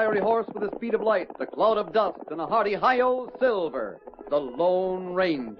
fiery horse with a speed of light, the cloud of dust, and a hearty hi-yo Silver, the Lone Ranger.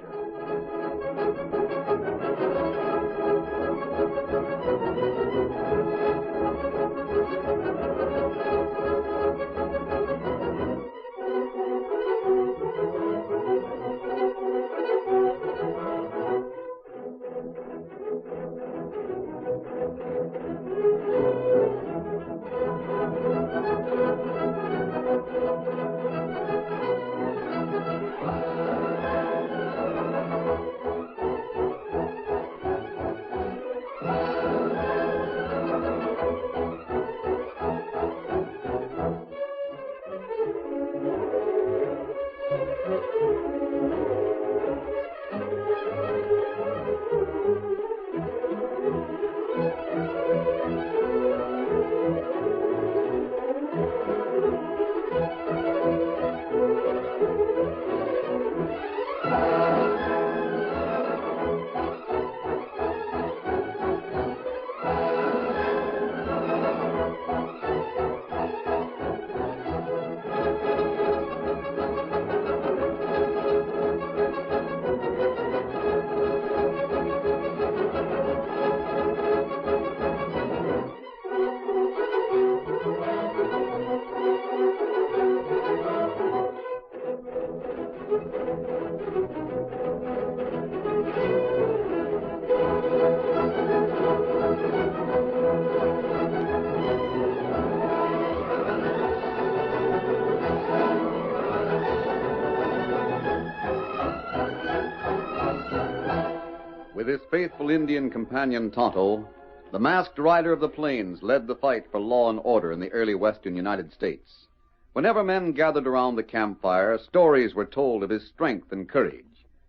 With his faithful Indian companion Tonto, the masked rider of the plains led the fight for law and order in the early western United States. Whenever men gathered around the campfire, stories were told of his strength and courage,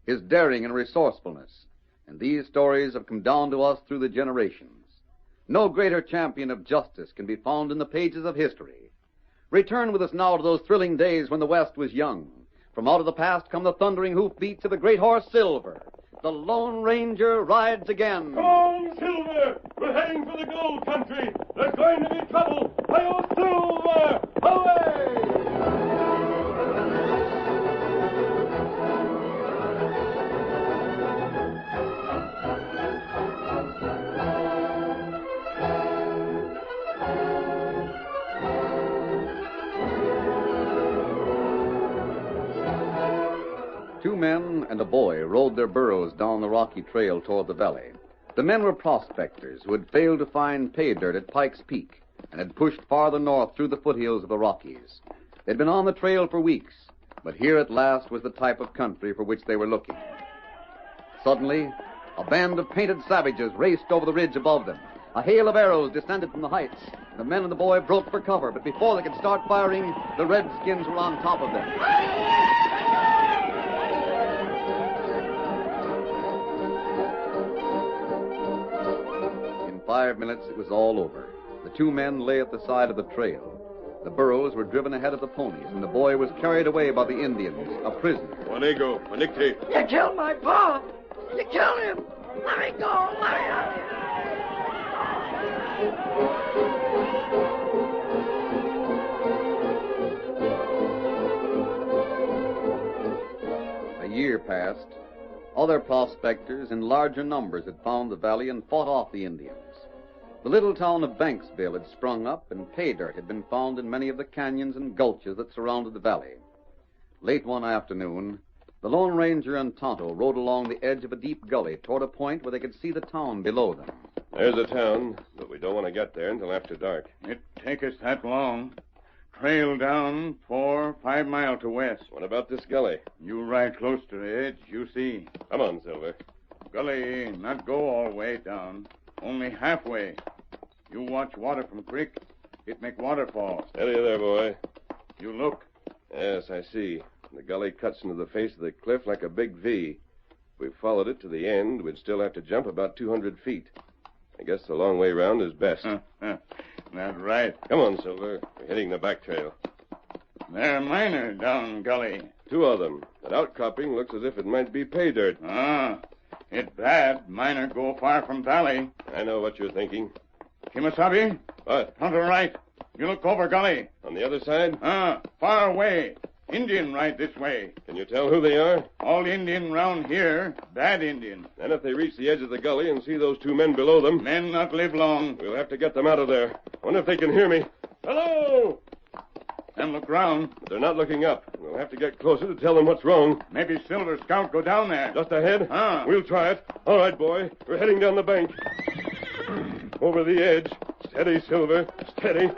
his daring and resourcefulness, and these stories have come down to us through the generations. No greater champion of justice can be found in the pages of history. Return with us now to those thrilling days when the West was young. From out of the past come the thundering hoofbeats of the great horse Silver. The Lone Ranger rides again. Come on, Silver! We're heading for the gold country. There's going to be trouble. Hi-yo, Silver! Away! Two men and a boy rode their burros down the rocky trail toward the valley. The men were prospectors who had failed to find pay dirt at Pike's Peak and had pushed farther north through the foothills of the Rockies. They'd been on the trail for weeks, but here at last was the type of country for which they were looking. Suddenly, a band of painted savages raced over the ridge above them. A hail of arrows descended from the heights. The men and the boy broke for cover, but before they could start firing, the redskins were on top of them. 5 minutes, it was all over. The two men lay at the side of the trail. The burros were driven ahead of the ponies, and the boy was carried away by the Indians, a prisoner. Wanego, Wanikte. You killed my pa! You killed him! Let me go! Let me out! A year passed. Other prospectors in larger numbers had found the valley and fought off the Indians. The little town of Banksville had sprung up, and pay dirt had been found in many of the canyons and gulches that surrounded the valley. Late one afternoon, the Lone Ranger and Tonto rode along the edge of a deep gully toward a point where they could see the town below them. There's the town, but we don't want to get there until after dark. It take us that long. Trail down 4 or 5 miles to west. What about this gully? You ride close to the edge, you see. Come on, Silver. Gully not go all way down, only halfway. You watch water from creek, it make waterfall. Steady there, boy. You look. Yes, I see. The gully cuts into the face of the cliff like a big V. If we followed it to the end, we'd still have to jump about 200 feet. I guess the long way round is best. That's right. Come on, Silver. We're hitting the back trail. There are miners down gully. 2 of them. That outcropping looks as if it might be pay dirt. It's bad. Miner go far from valley. I know what you're thinking. Kimasabi? What? On the right. You look over gully. On the other side? Far away. Indian right this way. Can you tell who they are? All Indian round here. Bad Indian. And if they reach the edge of the gully and see those 2 men below them... Men not live long. We'll have to get them out of there. Wonder if they can hear me. Hello! And look round. They're not looking up. We'll have to get closer to tell them what's wrong. Maybe Silver Scout go down there. Just ahead? Ah. We'll try it. All right, boy. We're heading down the bank. Over the edge. Steady, Silver. Steady.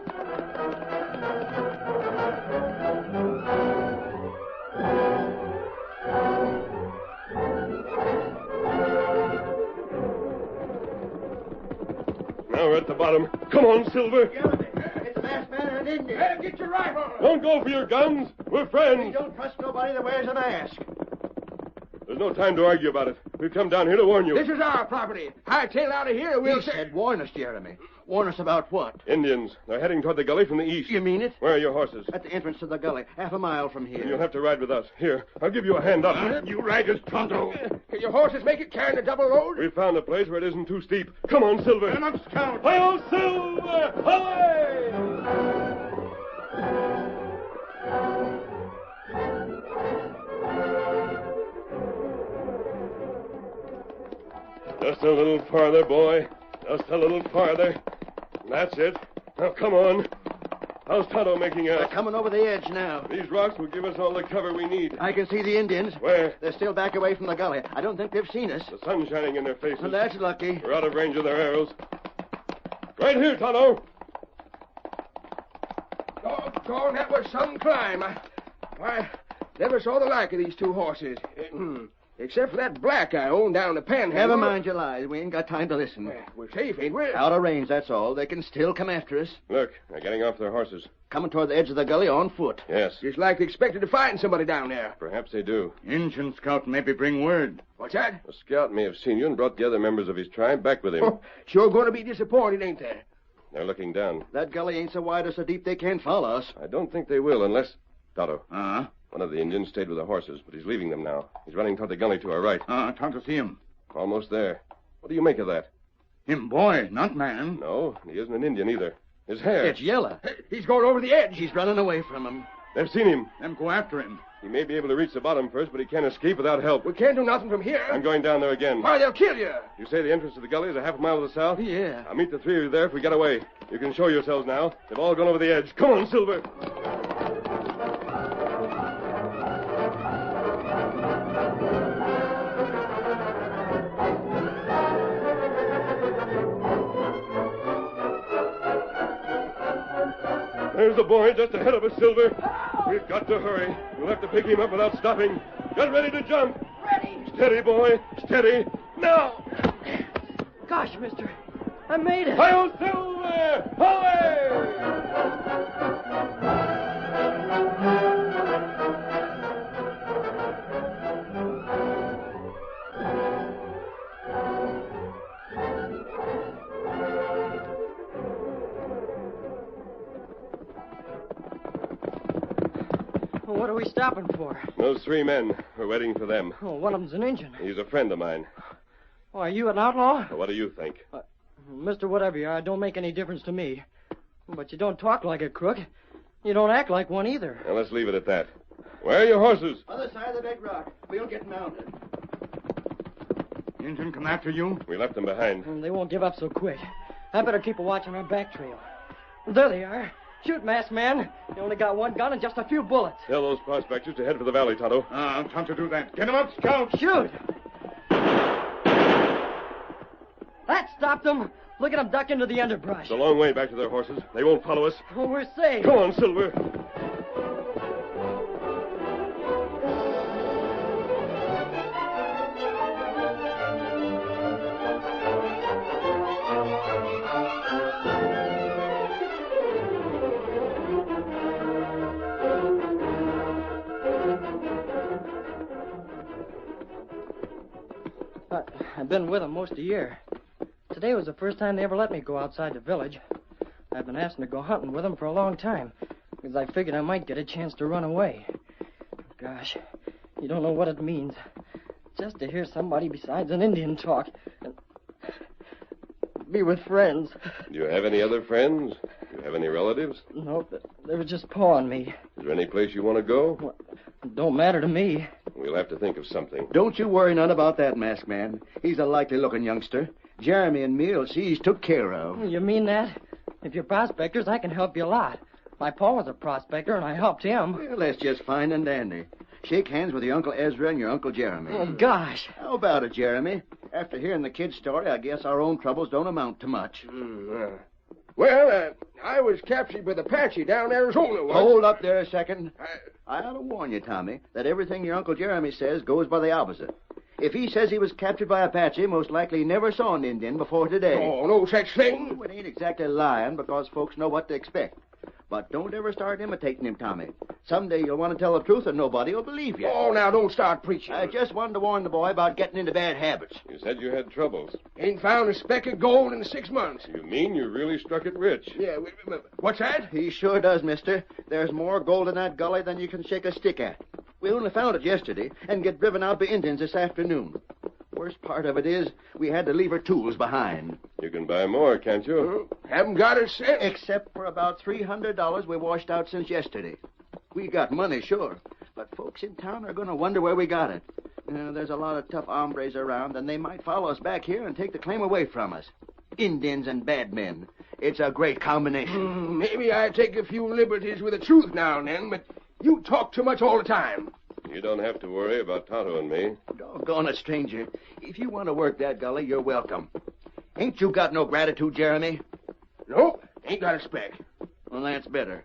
Now we're at the bottom. Come on, Silver. It's a masked man and an Indian. Get your rifle. Don't go for your guns. We're friends. We don't trust nobody that wears a mask. There's no time to argue about it. We've come down here to warn you. This is our property. Hightail out of here. We'll He said, warn us, Jeremy. Warn us about what? Indians. They're heading toward the gully from the east. You mean it? Where are your horses? At the entrance to the gully, half a mile from here. And you'll have to ride with us. Here, I'll give you a hand up. You ride as Tonto. Can your horses make it carrying a double load? We found a place where it isn't too steep. Come on, Silver. Come on, Scout. Hi-yo, Silver! Away! Just a little farther, boy. Just a little farther. That's it. Now, come on. How's Tonto making They're out? coming over the edge now. These rocks will give us all the cover we need. I can see the Indians. Where? They're still back away from the gully. I don't think they've seen us. The sun's shining in their faces. Well, that's lucky. We're out of range of their arrows. Right here, Tonto. Doggone, that was some climb. I never saw the like of these 2 horses. Except for that black I own down the panhandle. Never mind your lies. We ain't got time to listen. We're safe, ain't we? Out of range, that's all. They can still come after us. Look, they're getting off their horses. Coming toward the edge of the gully on foot. Yes, Just like they expected to find somebody down there. perhaps they do. Injun Scout maybe bring word. What's that? A scout may have seen you and brought the other members of his tribe back with him. Oh, sure going to be disappointed, ain't they? They're looking down. That gully ain't so wide or so deep they can't follow us. I don't think they will unless... Tonto, Uh-huh. one of the Indians stayed with the horses, but he's leaving them now. He's running toward the gully to our right. Tonto see him. Almost there. What do you make of that? Him boy, not man. No, he isn't an Indian either. His hair. It's yellow. He's going over the edge. He's running away from them. They've seen him. Them go after him. He may be able to reach the bottom first, but he can't escape without help. We can't do nothing from here. I'm going down there again. Why, they'll kill you. You say the entrance to the gully is a half a mile to the south? Yeah. I'll meet the 3 of you there if we get away. You can show yourselves now. They've all gone over the edge. Come on, Silver. There's the boy just ahead of us, Silver. We've got to hurry. We'll have to pick him up without stopping. Get ready to jump. Ready. Steady, boy. Steady. Now. Gosh, mister. I made it. Hi-yo, Silver! Away! Well, what are we stopping for? Those 3 men. We're waiting for them. Oh, one of them's an Injun. He's a friend of mine. Oh, are you an outlaw? What do you think? Mister, whatever you are, it don't make any difference to me. But you don't talk like a crook. You don't act like one either. Now, let's leave it at that. Where are your horses? Other side of the big rock. We'll get mounted. Injun come after you? We left them behind. They won't give up so quick. I better keep a watch on our back trail. There they are. Shoot, masked man. You only got 1 gun and just a few bullets. Tell those prospectors to head for the valley, Tonto. Tonto do that. Get him up, Scout. Shoot! That stopped them. Look at them duck into the underbrush. It's a long way back to their horses. They won't follow us. Oh, we're safe. Come on, Silver. I've been with them most a year. Today was the first time they ever let me go outside the village. I've been asking to go hunting with them for a long time, because I figured I might get a chance to run away. Gosh, you don't know what it means. Just to hear somebody besides an Indian talk. And be with friends. Do you have any other friends? Do you Have any relatives? No, they were just pawing me. Is there any place you want to go? Well, it don't matter to me. We'll have to think of something. Don't you worry none about that, masked man. He's a likely-looking youngster. Jeremy and me'll see he's took care of. You mean that? If you're prospectors, I can help you a lot. My pa was a prospector, and I helped him. Well, that's just fine and dandy. Shake hands with your Uncle Ezra and your Uncle Jeremy. Oh, gosh. How about it, Jeremy? After hearing the kid's story, I guess our own troubles don't amount to much. Well, I was captured with Apache down in Arizona once. Hold up there a second. I ought to warn you, Tommy, that everything your Uncle Jeremy says goes by the opposite. If he says he was captured by Apache, most likely he never saw an Indian before today. Oh, no such thing. It ain't exactly lying because folks know what to expect. But don't ever start imitating him, Tommy. Someday you'll want to tell the truth and nobody will believe you. Oh, now don't start preaching. I just wanted to warn the boy about getting into bad habits. You said you had troubles. Ain't found a speck of gold in 6 months. You mean you really struck it rich? Yeah, what's that? He sure does, mister. There's more gold in that gully than you can shake a stick at. We only found it yesterday and get driven out by Indians this afternoon. Worst part of it is we had to leave our tools behind. You can buy more, can't you? Haven't got a cent. Except for about $300 we washed out since yesterday. We got money, sure, but folks in town are going to wonder where we got it. There's a lot of tough hombres around, and they might follow us back here and take the claim away from us. Indians and bad men. It's a great combination. Maybe I take a few liberties with the truth now and then, but you talk too much all the time. You don't have to worry about Tonto and me. Doggone it, stranger. If you want to work that gully, you're welcome. Ain't you got no gratitude, Jeremy? Nope, ain't got a speck. Well, that's better.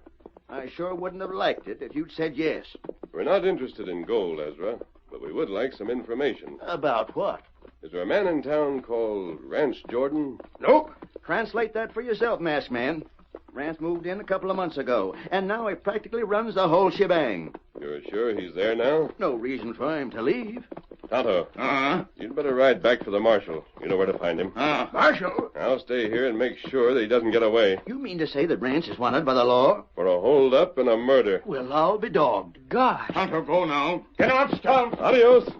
I sure wouldn't have liked it if you'd said yes. We're not interested in gold, Ezra, but we would like some information. About what? Is there a man in town called Ranch Jordan? Nope. Translate that for yourself, masked man. Rance moved in a couple of months ago, and now he practically runs the whole shebang. You're sure he's there now? No reason for him to leave. Tonto. You'd better ride back for the marshal. You know where to find him. Marshal? I'll stay here and make sure that he doesn't get away. You mean to say that Rance is wanted by the law? For a hold-up and a murder. Well, I'll be dogged. Gosh. Tonto, go now. Get him up, Stump. Adios.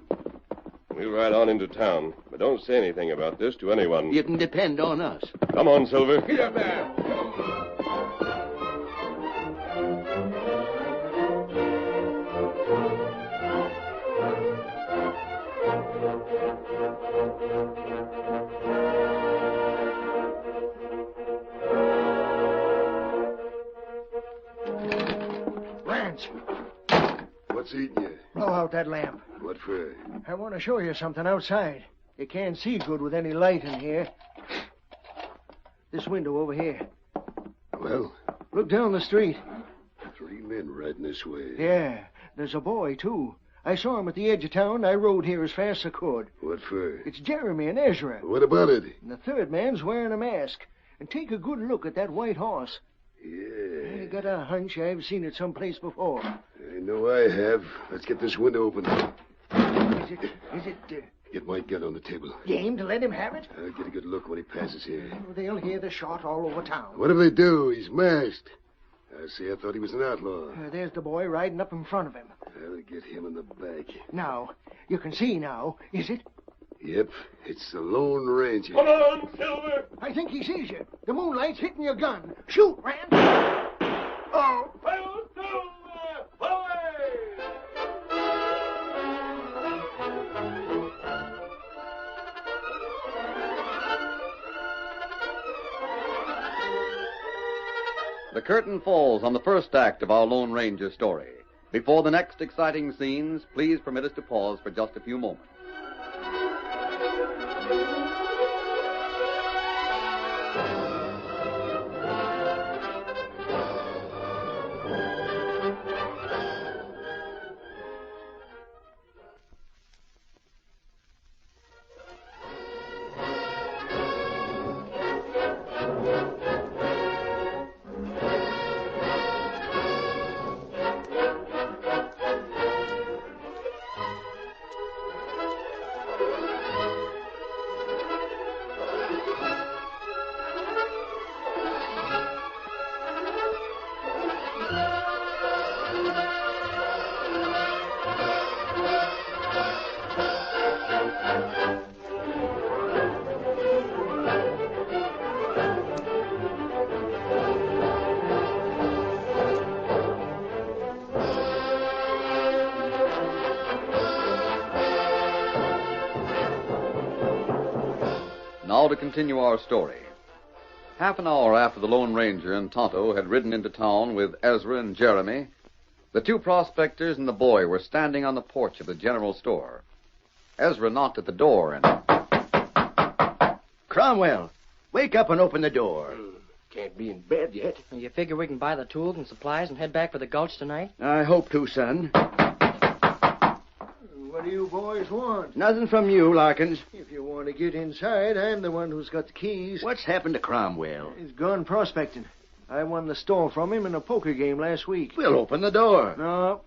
We'll ride on into town, but don't say anything about this to anyone. You can depend on us. Come on, Silver. Get up there. Rance, What's eating you? blow out that lamp. What for? I want to show you something outside. You can't see good with any light in here. This window over here. Well, Look down the street. 3 men riding this way. Yeah, there's a boy, too. I saw him at the edge of town. I rode here as fast as I could. What for? It's Jeremy and Ezra. What about it? And the third man's wearing a mask. And take a good look at that white horse. Yeah. I got a hunch I've seen it someplace before. I know I have. Let's get this window open. Is it Get my gun on the table. game to let him have it? I'll get a good look when he passes here. Oh, they'll hear the shot all over town. What if they do? He's masked. I see, I thought he was an outlaw. There's the boy riding up in front of him. I'll get him in the back. Now, you can see now, is it? Yep, it's the Lone Ranger. Come on, Silver! I think he sees you. The moonlight's hitting your gun. Shoot, Rand. Oh. The curtain falls on the first act of our Lone Ranger story. Before the next exciting scenes, please permit us to pause for just a few moments. now to continue our story. Half an hour after the Lone Ranger and Tonto had ridden into town with Ezra and Jeremy, the two prospectors and the boy were standing on the porch of the general store. Ezra knocked at the door and... Cromwell, wake up and open the door. Can't be in bed yet. You figure we can buy the tools and supplies and head back for the gulch tonight? I hope to, son. What do you boys want? Nothing from you, Larkins. If you want to get inside, I'm the one who's got the keys. What's happened to Cromwell? He's gone prospecting. I won the store from him in a poker game last week. We'll open the door. No,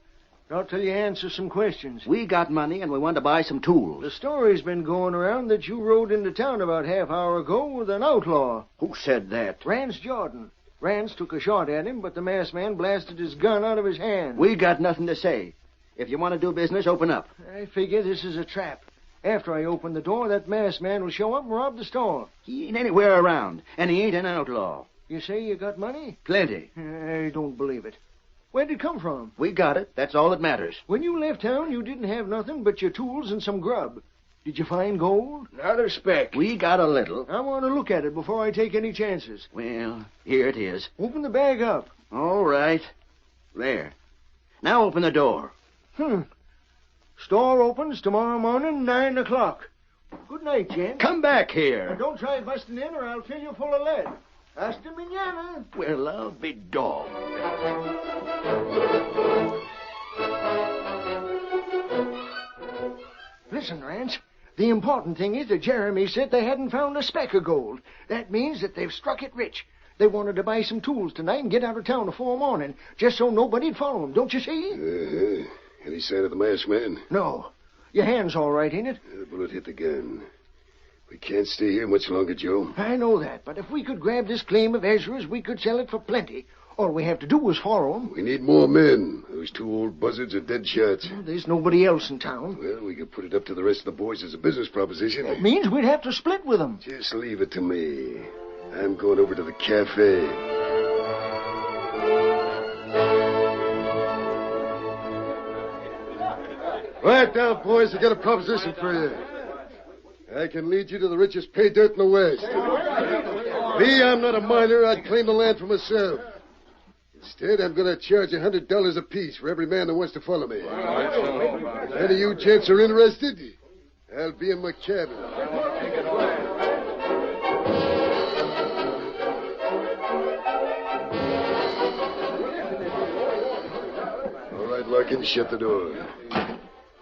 not till you answer some questions. We got money and we want to buy some tools. The story's been going around that you rode into town about half-hour ago with an outlaw. Who said that? Rance Jordan. Rance took a shot at him, but the masked man blasted his gun out of his hand. We got nothing to say. If you want to do business, open up. I figure this is a trap. After I open the door, that masked man will show up and rob the store. He ain't anywhere around, and he ain't an outlaw. You say you got money? Plenty. I don't believe it. Where'd it come from? We got it. That's all that matters. When you left town, you didn't have nothing but your tools and some grub. Did you find gold? Not a speck. We got a little. I want to look at it before I take any chances. Well, here it is. Open the bag up. All right. There. Now open the door. Store opens tomorrow morning, 9 o'clock. Good night, gent. Come back Now, here. don't try busting in or I'll fill you full of lead. Hasta mañana. Well, I'll be dogged. Listen, Rance. The important thing is that Jeremy said they hadn't found a speck of gold. That means that they've struck it rich. They wanted to buy some tools tonight and get out of town before morning, just so nobody'd follow them, don't you see? Any sign of the masked man? No. Your hand's all right, ain't it? The bullet hit the gun. We can't stay here much longer, Joe. I know that, but if we could grab this claim of Ezra's, we could sell it for plenty. All we have to do is follow him. We need more men. Those two old buzzards are dead shots. There's nobody else in town. Well, we could put it up to the rest of the boys as a business proposition. That means we'd have to split with them. Just leave it to me. I'm going over to the cafe. Right now, boys, I got a proposition for you. I can lead you to the richest pay dirt in the West. Me, I'm not a miner. I'd claim the land for myself. Instead, I'm going to charge $100 apiece for every man that wants to follow me. If any of you gents are interested, I'll be in my cabin. All right, Larkin, shut the door.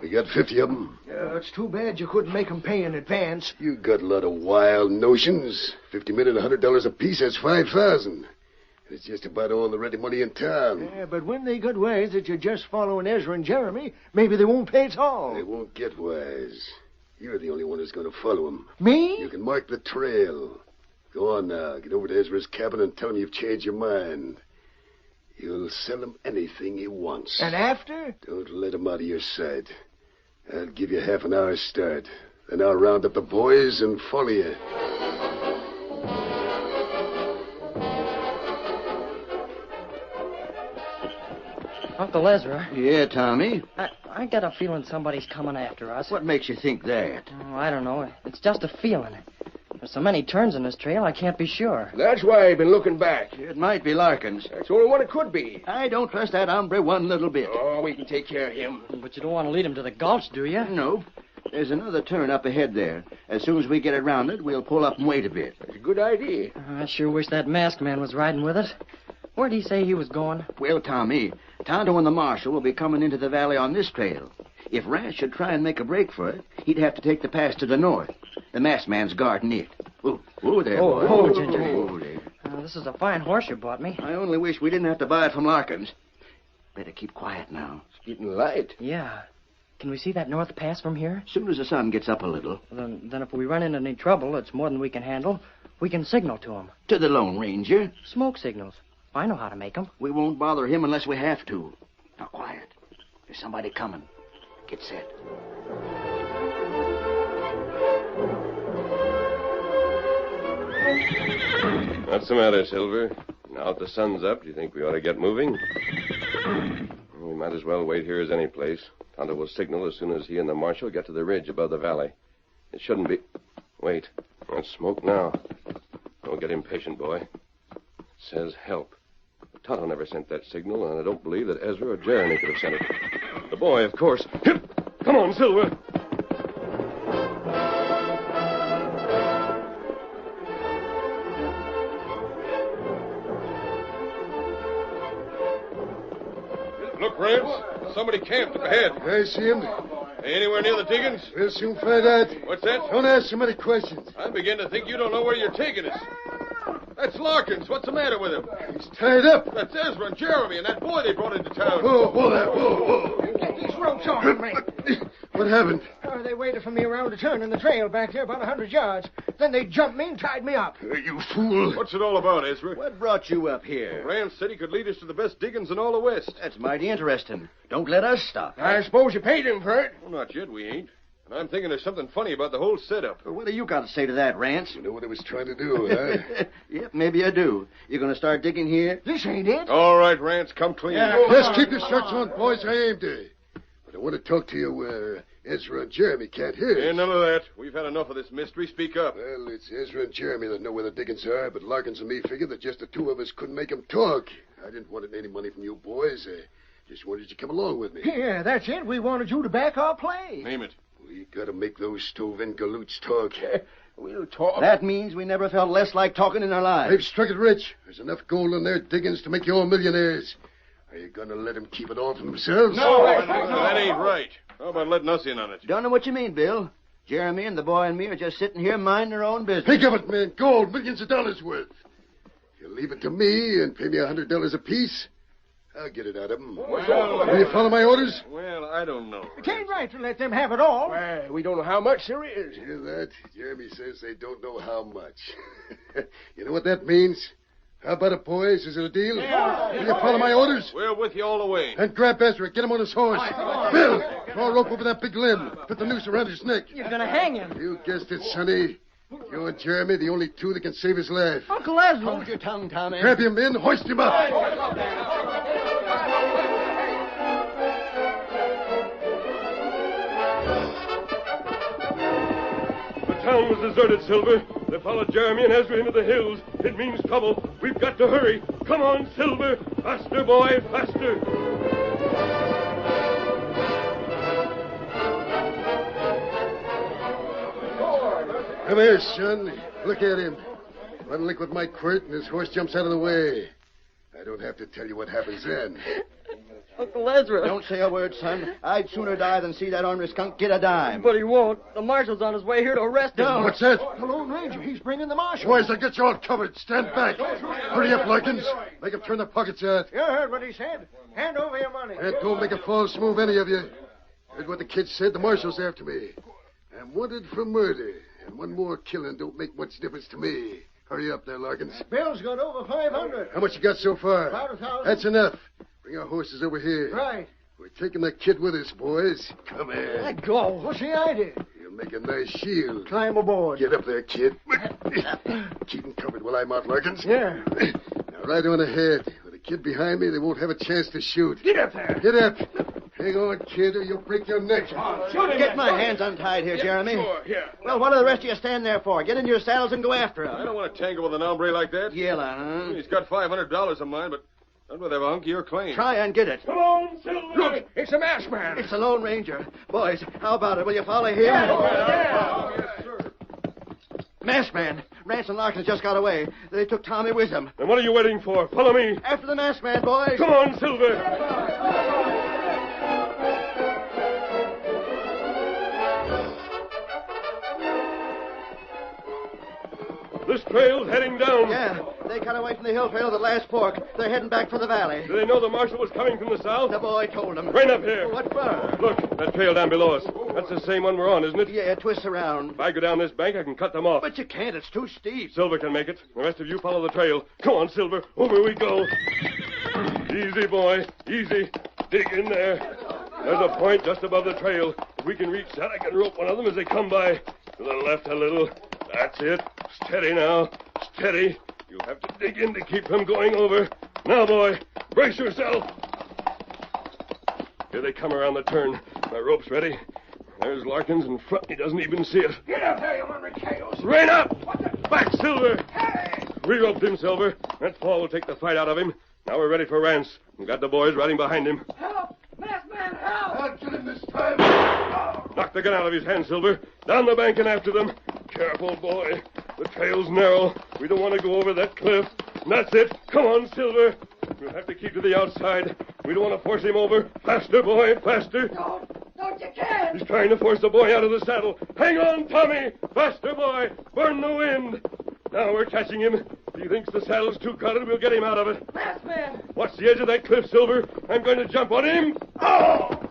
We got 50 of them. It's too bad you couldn't make them pay in advance. You got a lot of wild notions. 50 men and $100 apiece, that's 5,000. It's just about all the ready money in town. Yeah, but when they get wise that you're just following Ezra and Jeremy, maybe they won't pay at all. They won't get wise. You're the only one who's going to follow them. Me? You can mark the trail. Go on now. Get over to Ezra's cabin and tell him you've changed your mind. You'll sell him anything he wants. And after? Don't let him out of your sight. I'll give you half an hour's start. Then I'll round up the boys and follow you. Uncle Ezra, Yeah, Tommy? I got a feeling somebody's coming after us. What makes you think that? Oh, I don't know. It's just a feeling. There's so many turns in this trail, I can't be sure. That's why I've been looking back. It might be Larkins. That's the only one it could be. I don't trust that hombre one little bit. Oh, we can take care of him. But you don't want to lead him to the gulch, do you? No. There's another turn up ahead there. As soon as we get around it, we'll pull up and wait a bit. That's a good idea. I sure wish that masked man was riding with us. Where'd he say he was going? Well, Tommy, Tonto and the marshal will be coming into the valley on this trail. If Rance should try and make a break for it, he'd have to take the pass to the north. The masked man's guarding it. Oh, there, boy. Oh, Ginger. Oh, there. This is a fine horse you bought me. I only wish we didn't have to buy it from Larkins. Better keep quiet now. It's getting light. Yeah. Can we see that north pass from here? As soon as the sun gets up a little. Then if we run into any trouble, it's more than we can handle. We can signal to him. To the Lone Ranger. Smoke signals. I know how to make them. We won't bother him unless we have to. Now, quiet. There's somebody coming. Get set. What's the matter, Silver? Now that the sun's up, do you think we ought to get moving? We might as well wait here as any place. Tonto will signal as soon as he and the marshal get to the ridge above the valley. It shouldn't be... Wait. That's smoke now. Don't get impatient, boy. It says help. But Tonto never sent that signal, and I don't believe that Ezra or Jeremy could have sent it. The boy, of course. Hip! Come on, Silver. Look, Rance. Somebody camped up ahead. I see him. Anywhere near the diggings? We'll soon find out. What's that? Don't ask so many questions. I begin to think you don't know where you're taking us. That's Larkins. What's the matter with him? He's tied up. That's Ezra and Jeremy and that boy they brought into town. Whoa. Get these ropes off of me. What happened? They waited for me around a turn in the trail back there about 100 yards. Then they jumped me and tied me up. You fool. What's it all about, Ezra? What brought you up here? Rand said he could lead us to the best diggings in all the West. That's mighty interesting. Don't let us stop. I suppose you paid him for it. Well, not yet, we ain't. And I'm thinking there's something funny about the whole setup. Well, what do you got to say to that, Rance? You know what I was trying to do, huh? Yep, maybe I do. You going to start digging here? This ain't it. All right, Rance, come clean. Yes, keep your shirts on, boys. I aimed it. But I want to talk to you where Ezra and Jeremy can't hear us. Yeah, none of that. We've had enough of this mystery. Speak up. Well, it's Ezra and Jeremy that know where the diggings are, but Larkins and me figured that just the two of us couldn't make them talk. I didn't want any money from you boys. I just wanted you to come along with me. Yeah, that's it. We wanted you to back our play. Name it. We gotta make those stove-in galoots talk. We'll talk. That means we never felt less like talking in our lives. They've struck it rich. There's enough gold in their diggings to make you all millionaires. Are you gonna let them keep it all for themselves? No, that ain't right. How about letting us in on it? Don't know what you mean, Bill. Jeremy and the boy and me are just sitting here minding their own business. Think of it, man. Gold, millions of dollars worth. If you leave it to me and pay me $100 apiece, I'll get it out of them. Will you follow my orders? Well, I don't know. It ain't right to let them have it all. Well, we don't know how much there is. Hear that? Jeremy says they don't know how much. You know what that means? How about it, boys? Is it a deal? Yeah. Will you follow my orders? We're with you all the way. And grab Ezra. Get him on his horse. Bill, throw a rope over that big limb. Put the noose around his neck. You're going to hang him. You guessed it, Sonny. You and Jeremy, the only two that can save his life. Uncle Ezra. Hold your tongue, Tommy. Grab him, men. Hoist him up. The town was deserted, Silver. They followed Jeremy and Ezra into the hills. It means trouble. We've got to hurry. Come on, Silver. Faster, boy, faster. Come here, son. Look at him. One lick with my quirt and his horse jumps out of the way. I don't have to tell you what happens then. Uncle Ezra. Don't say a word, son. I'd sooner die than see that ornery skunk get a dime. But he won't. The marshal's on his way here to arrest him. No. What's that? The Lone Ranger, he's bringing the marshal. Boys, I'll get you all covered. Stand back. Hurry up, Larkins. Make him turn their pockets out. You heard what he said. Hand over your money. And don't make a false move, any of you. Heard what the kid said. The marshal's after me. I'm wanted for murder. And one more killing don't make much difference to me. Hurry up there, Larkins. Bill's got over 500. How much you got so far? About 1,000. That's enough. Bring our horses over here. Right. We're taking that kid with us, boys. Come here. Let go. What's the idea? You'll make a nice shield. Climb aboard. Get up there, kid. Keep him covered while I'm out, Larkins. Yeah. Now, right on ahead. With a kid behind me, they won't have a chance to shoot. Get up there. Get up. Hang on, kid, or you'll break your neck. Get my hands untied here, Jeremy. Sure, here. Well, what are the rest of you standing there for? Get in your saddles and go after I him. don't want to tangle with an hombre like that. Yella, huh? He's got $500 of mine, but I'd rather have a hunk of your claim. Try and get it. Come on, Silver. Look, it's a masked man. It's the Lone Ranger. Boys, how about it? Will you follow him? Yes, sir. Masked man. Rance and Larkins just got away. They took Tommy with them. Then what are you waiting for? Follow me. After the masked man, boys. Come on, Silver. This trail's heading down. Yeah, they cut away from the hill trail at the last fork. They're heading back for the valley. Do they know the marshal was coming from the south? The boy told them. Right up here. What for? Look, that trail down below us. That's the same one we're on, isn't it? Yeah, it twists around. If I go down this bank, I can cut them off. But you can't. It's too steep. Silver can make it. The rest of you follow the trail. Come on, Silver. Over we go. Easy, boy. Easy. Dig in there. There's a point just above the trail. If we can reach that, I can rope one of them as they come by. To the left a little. That's it. Steady now. Steady. You'll have to dig in to keep from going over. Now, boy, brace yourself. Here they come around the turn. My rope's ready. There's Larkins in front. He doesn't even see it. Get up there, you hungry coyotes. Rein up! Back, Silver! We roped him, Silver. That fall will take the fight out of him. Now we're ready for Rance. We've got the boys riding behind him. Help! Masked man, help! I'll get him this time. Knock the gun out of his hand, Silver. Down the bank and after them. Careful, boy. The trail's narrow. We don't want to go over that cliff. That's it. Come on, Silver. We'll have to keep to the outside. We don't want to force him over. Faster, boy, faster. Don't you can't! He's trying to force the boy out of the saddle. Hang on, Tommy. Faster, boy. Burn the wind. Now we're catching him. If he thinks the saddle's too crowded, we'll get him out of it. Masked man! Watch the edge of that cliff, Silver. I'm going to jump on him. Oh!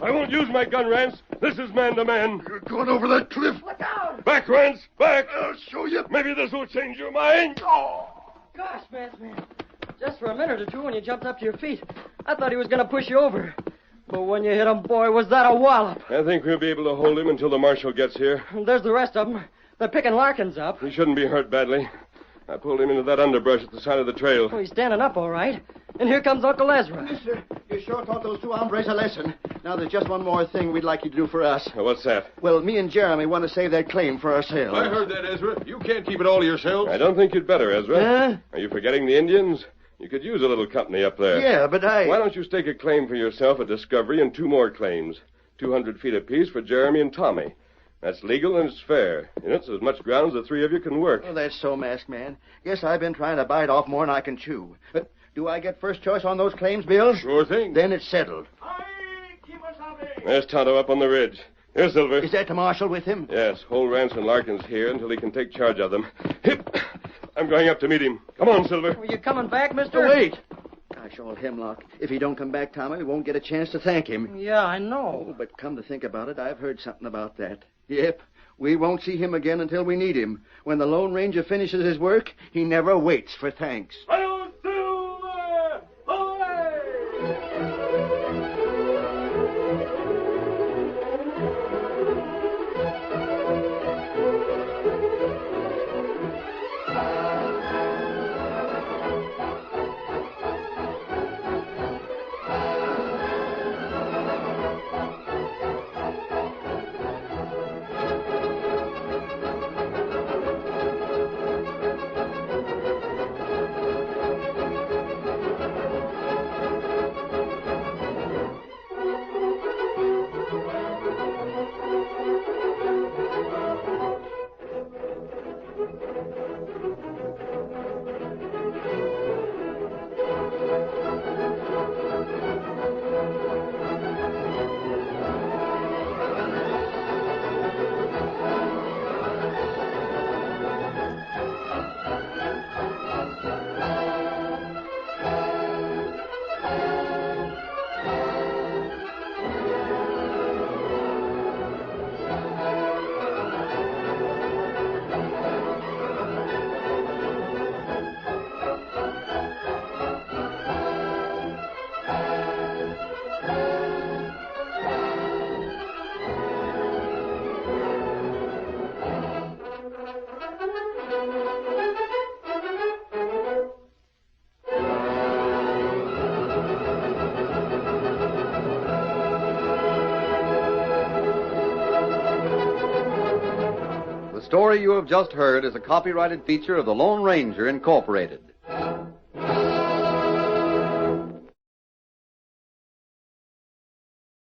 I won't use my gun, Rance. This is man to man. You're going over that cliff. Look out! Back, Rance, back. I'll show you. Maybe this will change your mind. Oh! Gosh, masked man. Just for a minute or two when you jumped up to your feet, I thought he was going to push you over. But when you hit him, boy, was that a wallop. I think we'll be able to hold him until the marshal gets here. There's the rest of them. They're picking Larkins up. He shouldn't be hurt badly. I pulled him into that underbrush at the side of the trail. Oh, he's standing up all right. And here comes Uncle Ezra. Mister, you sure taught those two hombres a lesson. Now, there's just one more thing we'd like you to do for us. What's that? Well, me and Jeremy want to save that claim for ourselves. I heard that, Ezra. You can't keep it all to yourselves. I don't think you'd better, Ezra. Huh? Are you forgetting the Indians? You could use a little company up there. Yeah, but Why don't you stake a claim for yourself at Discovery and 2 more claims? 200 feet apiece for Jeremy and Tommy. That's legal and it's fair. And it's as much ground as the 3 of you can work. Oh, that's so, masked man. Guess I've been trying to bite off more than I can chew. But do I get first choice on those claims, Bill? Sure thing. Then it's settled. There's Tonto up on the ridge. Here, Silver. Is that the marshal with him? Yes, hold Rance and Larkins here until he can take charge of them. Hip! I'm going up to meet him. Come on, Silver. Are you coming back, mister? Wait. Gosh, old Hemlock. If he don't come back, Tommy, we won't get a chance to thank him. Yeah, I know. Oh, but come to think about it, I've heard something about that. Yep. We won't see him again until we need him. When the Lone Ranger finishes his work, he never waits for thanks. Hi-yo, Silver! The story you have just heard is a copyrighted feature of the Lone Ranger, Incorporated.